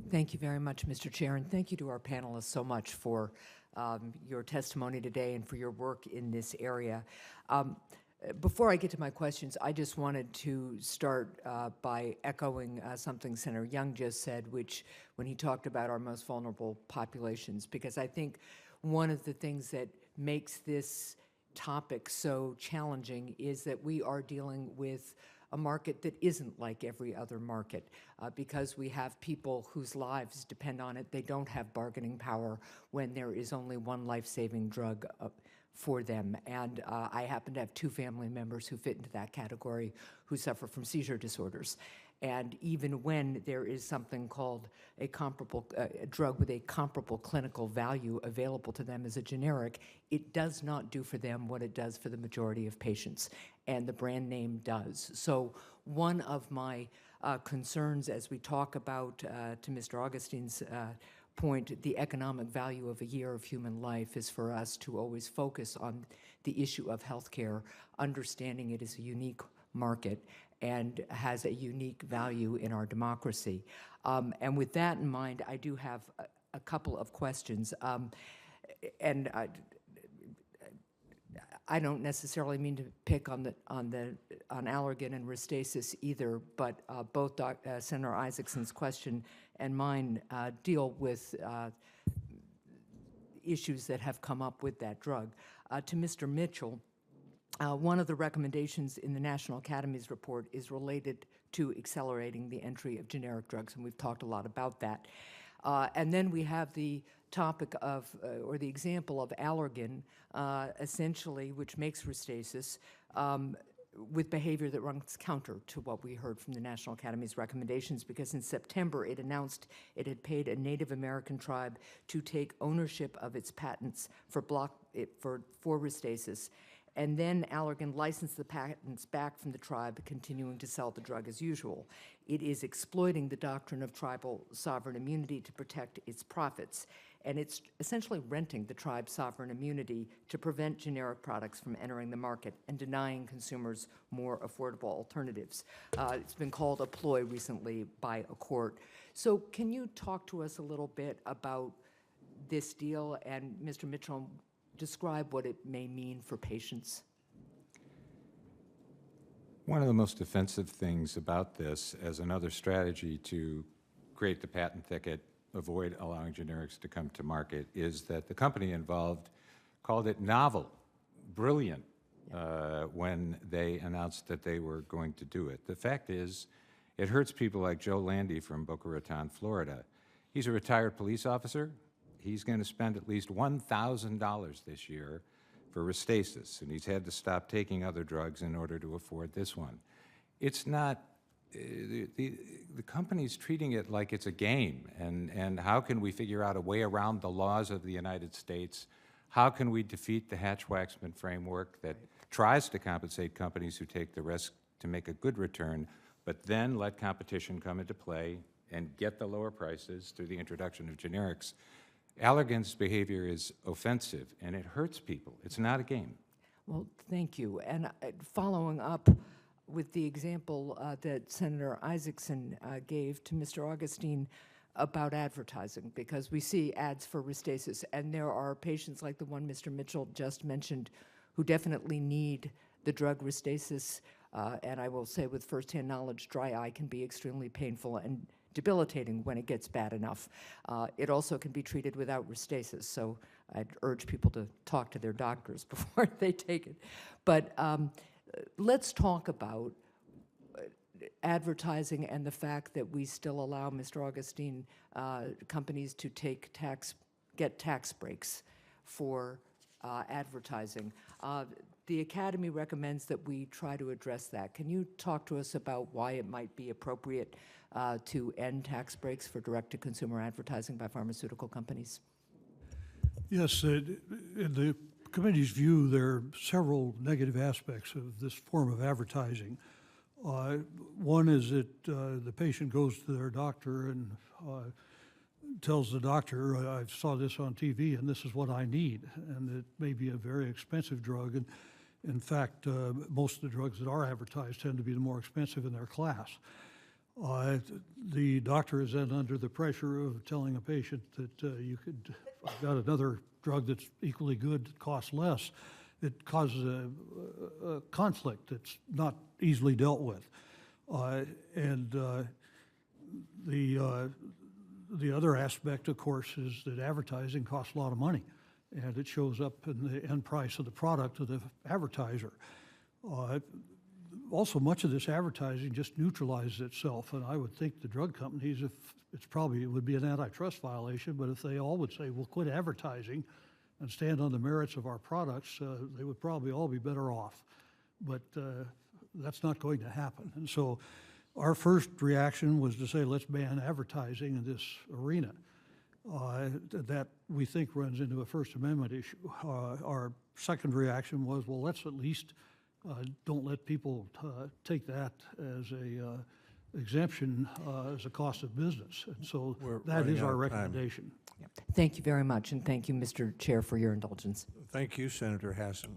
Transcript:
Thank you very much, Mr. Chair, and thank you to our panelists so much for your testimony today and for your work in this area. Before I get to my questions, I just wanted to start by echoing something Senator Young just said, which when he talked about our most vulnerable populations, because I think one of the things that makes this topic so challenging is that we are dealing with a market that isn't like every other market because we have people whose lives depend on it. They don't have bargaining power when there is only one life-saving drug for them. And I happen to have two family members who fit into that category who suffer from seizure disorders. And even when there is something called a comparable drug with a comparable clinical value available to them as a generic, it does not do for them what it does for the majority of patients, and the brand name does. So one of my concerns as we talk about, to Mr. Augustine's point, the economic value of a year of human life is for us to always focus on the issue of healthcare, understanding it is a unique market and has a unique value in our democracy. And with that in mind, I do have a couple of questions. And I don't necessarily mean to pick on Allergan and Restasis either, but both Senator Isaacson's question and mine deal with issues that have come up with that drug. To Mr. Mitchell, one of the recommendations in the National Academy's report is related to accelerating the entry of generic drugs, and we've talked a lot about that. And then we have the topic of, or the example of Allergan, essentially, which makes Restasis, with behavior that runs counter to what we heard from the National Academy's recommendations, because in September it announced it had paid a Native American tribe to take ownership of its patents for Restasis, and then Allergan licensed the patents back from the tribe, continuing to sell the drug as usual. It is exploiting the doctrine of tribal sovereign immunity to protect its profits, and it's essentially renting the tribe's sovereign immunity to prevent generic products from entering the market and denying consumers more affordable alternatives. It's been called a ploy recently by a court. So can you talk to us a little bit about this deal, and Mr. Mitchell, describe what it may mean for patients? One of the most offensive things about this, as another strategy to create the patent thicket, avoid allowing generics to come to market, is that the company involved called it novel, brilliant, when they announced that they were going to do it. The fact is, it hurts people like Joe Landy from Boca Raton, Florida. He's a retired police officer. He's going to spend at least $1,000 this year for Restasis, and he's had to stop taking other drugs in order to afford this one. It's not, the company's treating it like it's a game, and how can we figure out a way around the laws of the United States? How can we defeat the Hatch-Waxman framework that tries to compensate companies who take the risk to make a good return, but then let competition come into play and get the lower prices through the introduction of generics? Allergan's behavior is offensive, and it hurts people. It's not a game. Well, thank you. And following up with the example that Senator Isaacson gave to Mr. Augustine about advertising, because we see ads for Restasis, and there are patients like the one Mr. Mitchell just mentioned who definitely need the drug Restasis, and I will say with firsthand knowledge, dry eye can be extremely painful and debilitating when it gets bad enough. It also can be treated without Restasis, so I'd urge people to talk to their doctors before they take it. But let's talk about advertising and the fact that we still allow, Mr. Augustine, companies to get tax breaks for advertising. The Academy recommends that we try to address that. Can you talk to us about why it might be appropriate to end tax breaks for direct-to-consumer advertising by pharmaceutical companies? Yes, in the committee's view, there are several negative aspects of this form of advertising. One is that the patient goes to their doctor and tells the doctor, I saw this on TV and this is what I need. And it may be a very expensive drug. And in fact, most of the drugs that are advertised tend to be the more expensive in their class. The doctor is then under the pressure of telling a patient that I've got another drug that's equally good, costs less. It causes a conflict that's not easily dealt with. The other aspect, of course, is that advertising costs a lot of money, and it shows up in the end price of the product to the advertiser. Also, much of this advertising just neutralizes itself, and I would think the drug companies, if it would be an antitrust violation, but if they all would say, we'll quit advertising and stand on the merits of our products, they would probably all be better off. But that's not going to happen. And so our first reaction was to say, let's ban advertising in this arena. That we think runs into a First Amendment issue. Our second reaction was, well, let's at least don't let people take that as a exemption as a cost of business. And so that is our recommendation. Yep. Thank you very much, and thank you, Mr. Chair, for your indulgence. Thank you, Senator Hassan.